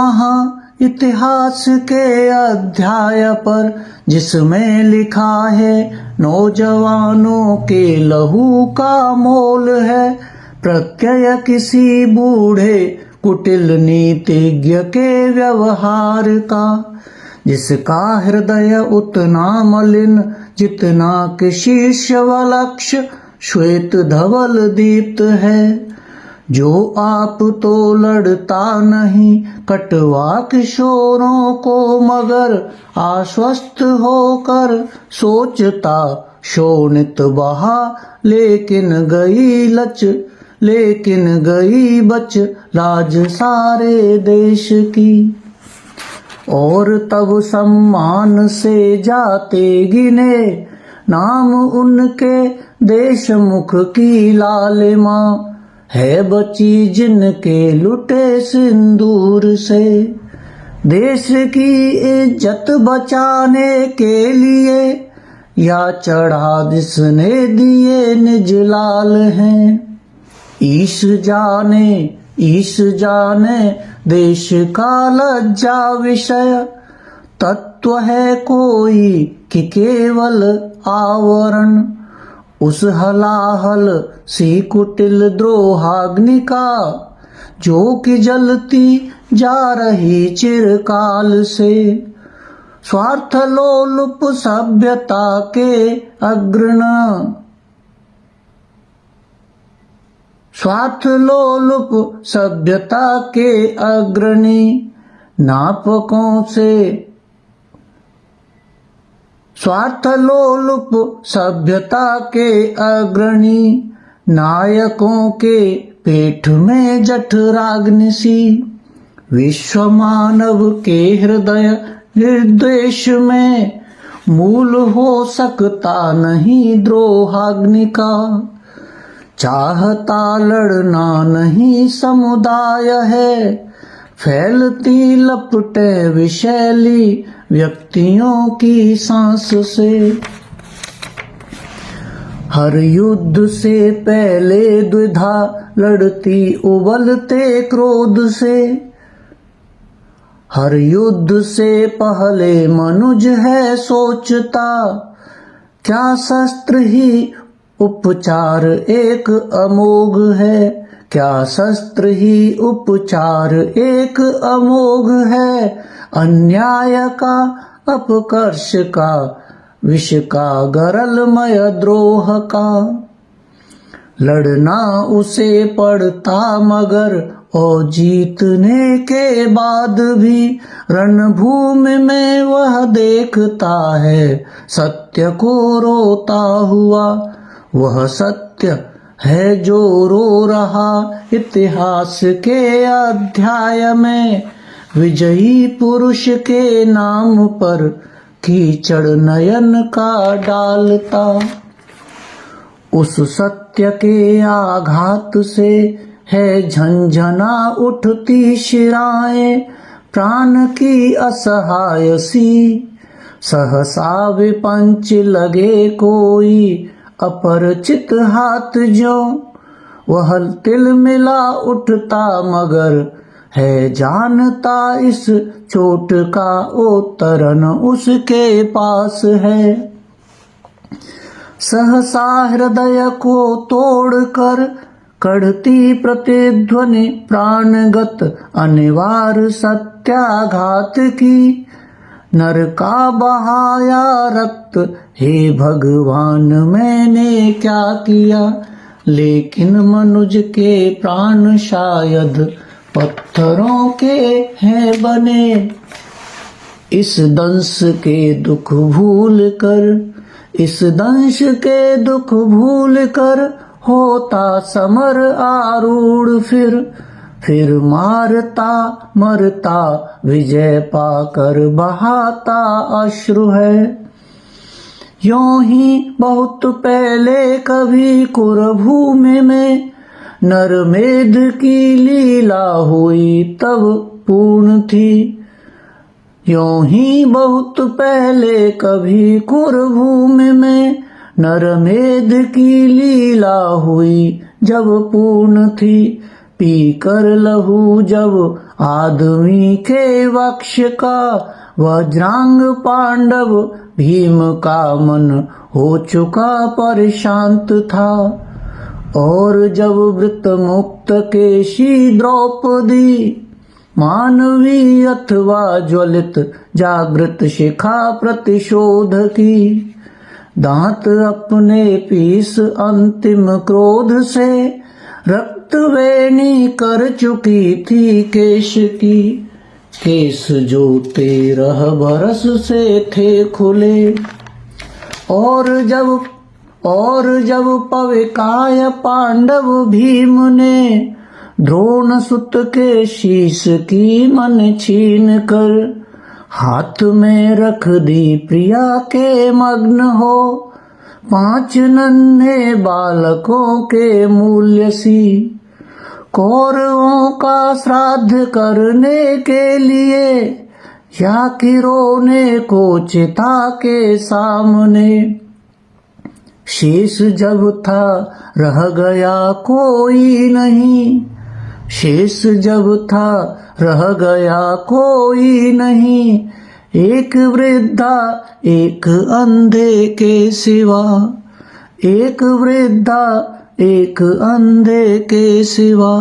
वहाँ इतिहास के अध्याय पर जिसमें लिखा है नौजवानों के लहू का मोल है, प्रत्यय किसी बूढ़े कुटिल नीतिज्ञ के व्यवहार का, जिसका हृदय उतना मलिन जितना कि शीर्ष वलक्ष श्वेत धवल दीप्त है, जो आप तो लड़ता नहीं कटवा किशोरों को मगर आश्वस्त होकर सोचता शोणित बहा, लेकिन गई बच लाज सारे देश की। और तब सम्मान से जाते गिने नाम उनके देशमुख की लालिमा, है बची जिनके लुटे सिंदूर से। देश की इज्जत बचाने के लिए या चढ़ा जिसने दिए निज लाल हैं, ईश जाने देश का लज्जा विषय, तत्व है कोई कि केवल आवरण, उस हलाहल सी कुटिल द्रोहाग्नि का, जो कि जलती जा रही चिरकाल से। स्वार्थ लोलुप सभ्यता के अग्रणी नापकों से, स्वार्थ लोलुप सभ्यता के अग्रणी नायकों के पेट में जठराग्नि सी, विश्व मानव के हृदय निर्देश में मूल हो सकता नहीं द्रोहाग्नि का। चाहता लड़ना नहीं समुदाय है, फैलती लपटे विषैली व्यक्तियों की सांस से। हर युद्ध से पहले द्विधा लड़ती उबलते क्रोध से, हर युद्ध से पहले मनुज है सोचता, क्या शस्त्र ही उपचार एक अमोघ है, क्या शस्त्र ही उपचार एक अमोघ है, अन्याय का अपकर्ष का विष का गरलमय द्रोह का। लड़ना उसे पड़ता मगर और जीतने के बाद भी रणभूमि में वह देखता है सत्य को रोता हुआ, वह सत्य है जो रो रहा इतिहास के अध्याय में, विजयी पुरुष के नाम पर कीचड़ नयन का डालता। उस सत्य के आघात से है झंझना उठती शिराएं, प्राण की असहाय सी, सहसा विपंच लगे कोई अपरिचित हाथ जो, वह तिलमिला उठता मगर है जानता इस चोट का उत्तरन उसके पास है। सहसा हृदय को तोड़कर कढ़ती प्रतिध्वनि प्राणगत अनिवार्य सत्याघात की, नर का बहाया रक्त हे भगवान मैंने क्या किया, लेकिन मनुज के प्राण शायद पत्थरों के हैं बने। इस दंश के दुख भूल कर होता समर आरूढ़, फिर मारता मरता विजय पाकर बहाता अश्रु है। यों ही बहुत पहले कभी कुरुभूमि में नरमेध की लीला हुई तब पूर्ण थी। यों ही बहुत पहले कभी कुरुभूमि में नरमेध की लीला हुई जब पूर्ण थी। पीकर लहू जब आदमी के वक्ष का वज्रांग पांडव भीम का मन हो चुका पर शांत था। और जब वृत मुक्त केशी द्रौपदी मानवी अथवा ज्वलित जागृत शिखा प्रतिशोध की, दांत अपने पीस अंतिम क्रोध से रक्त वेणी कर चुकी थी केश की। केस जो 13 बरस से थे खुले। और जब पविकाय पांडव भीम ने द्रोण सुत के शीश की मन छीन कर हाथ में रख दी प्रिया के मग्न हो 5 नन्हे बालकों के मूल्य सी। कौरवों का श्राद्ध करने के लिए या कि रोने को चिता के सामने। शेष जब था रह गया कोई नहीं, शेष जब था रह गया कोई नहीं, एक वृद्धा एक अंधे के सिवा, एक वृद्धा एक अंधे के सिवा।